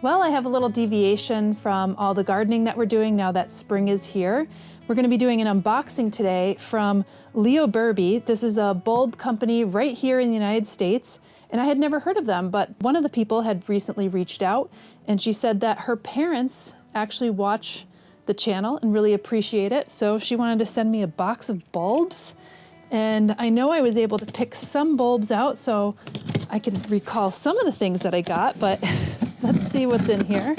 Well, I have a little deviation from all the gardening that we're doing now that spring is here. We're going to be doing an unboxing today from Leo Berbee. This is a bulb company right here in the United States, and I had never heard of them, but one of the people had recently reached out, and she said that her parents actually watch the channel and really appreciate it, so she wanted to send me a box of bulbs. And I know I was able to pick some bulbs out, so I can recall some of the things that I got, but let's see what's in here.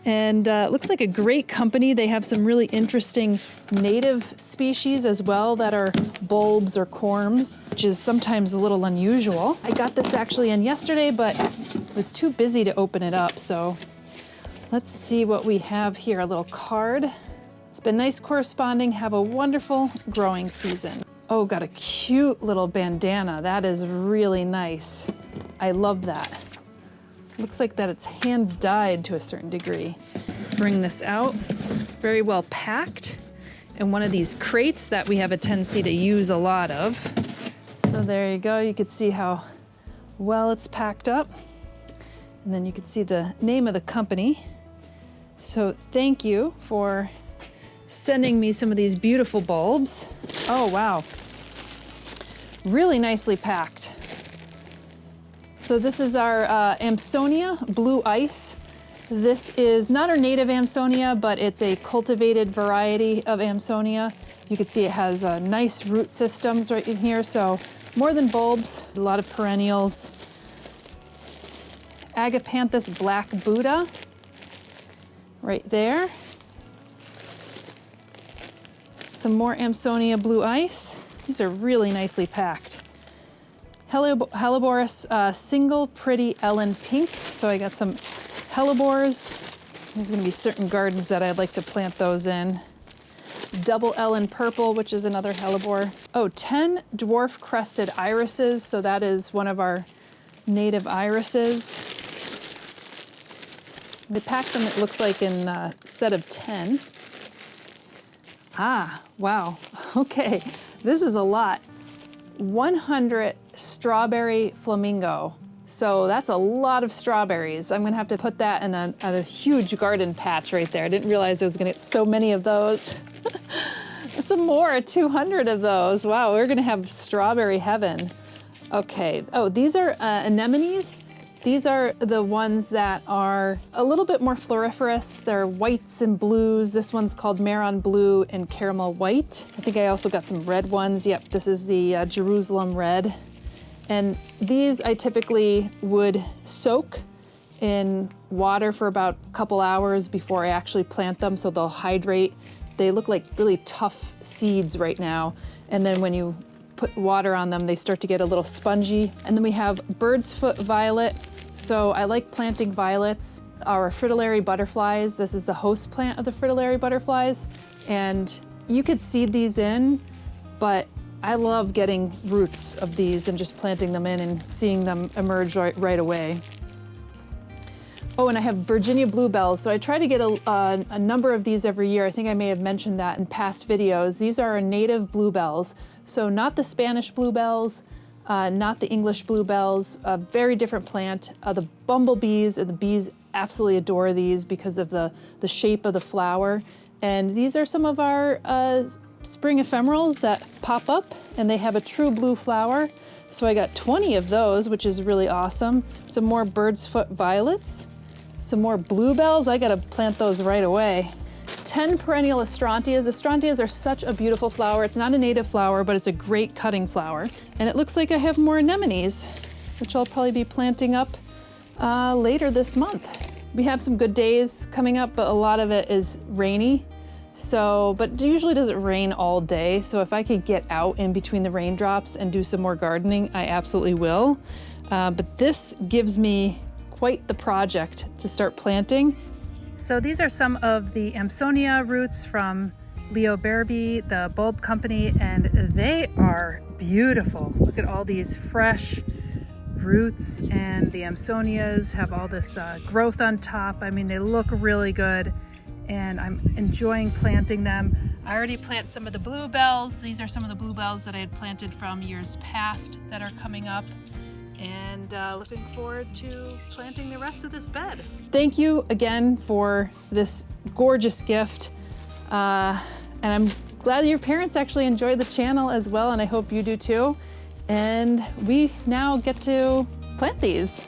And it looks like a great company. They have some really interesting native species as well that are bulbs or corms, which is sometimes a little unusual. I got this actually in yesterday, but was too busy to open it up. So let's see what we have here. A little card. It's been nice corresponding. Have a wonderful growing season. Oh, got a cute little bandana. That is really nice. I love that. Looks like that it's hand dyed to a certain degree. Bring this out, very well packed in one of these crates that we have a tendency to use a lot of. So there you go, you can see how well it's packed up. And then you can see the name of the company. So thank you for sending me some of these beautiful bulbs. Oh wow, really nicely packed. So this is our Amsonia Blue Ice. This is not our native Amsonia, but it's a cultivated variety of Amsonia. You can see it has nice root systems right in here, so more than bulbs, a lot of perennials. Agapanthus Black Buddha, right there. Some more Amsonia Blue Ice. These are really nicely packed. Helleborus Single Pretty Ellen Pink. So I got some hellebores. There's gonna be certain gardens that I'd like to plant those in. Double Ellen Purple, which is another hellebore. Oh, 10 dwarf crested irises. So that is one of our native irises. They packed them, it looks like, in a set of 10. Ah, wow, okay, this is a lot. 100 strawberry flamingo. So that's a lot of strawberries. I'm gonna have to put that in a huge garden patch right there. I didn't realize I was gonna get so many of those. Some more, 200 of those. Wow, we're gonna have strawberry heaven. Okay, oh, these are anemones. These are the ones that are a little bit more floriferous. They're whites and blues. This one's called Marron Blue and Caramel White. I think I also got some red ones. Yep, this is the Jerusalem Red. And these I typically would soak in water for about a couple hours before I actually plant them, so they'll hydrate. They look like really tough seeds right now. And then when you put water on them, they start to get a little spongy. And then we have Bird's Foot Violet. So I like planting violets. Our fritillary butterflies, this is the host plant of the fritillary butterflies. And you could seed these in, but I love getting roots of these and just planting them in and seeing them emerge right away. Oh, and I have Virginia bluebells. So I try to get a number of these every year. I think I may have mentioned that in past videos. These are our native bluebells. So not the Spanish bluebells, not the English bluebells, a very different plant. The bumblebees and the bees absolutely adore these because of the shape of the flower. And these are some of our spring ephemerals that pop up, and they have a true blue flower. So I got 20 of those, which is really awesome. Some more Bird's Foot violets, some more bluebells. I gotta plant those right away. 10 perennial Astrantias. Astrantias are such a beautiful flower. It's not a native flower, but it's a great cutting flower. And it looks like I have more anemones, which I'll probably be planting up later this month. We have some good days coming up, but a lot of it is rainy. So, but it usually doesn't rain all day. So if I could get out in between the raindrops and do some more gardening, I absolutely will. But this gives me quite the project to start planting. So these are some of the Amsonia roots from Leo Berbee, the bulb company, and they are beautiful. Look at all these fresh roots, and the Amsonias have all this growth on top. I mean, they look really good, and I'm enjoying planting them. I already planted some of the bluebells. These are some of the bluebells that I had planted from years past that are coming up. and looking forward to planting the rest of this bed. Thank you again for this gorgeous gift. And I'm glad your parents actually enjoy the channel as well, and I hope you do too. And we now get to plant these.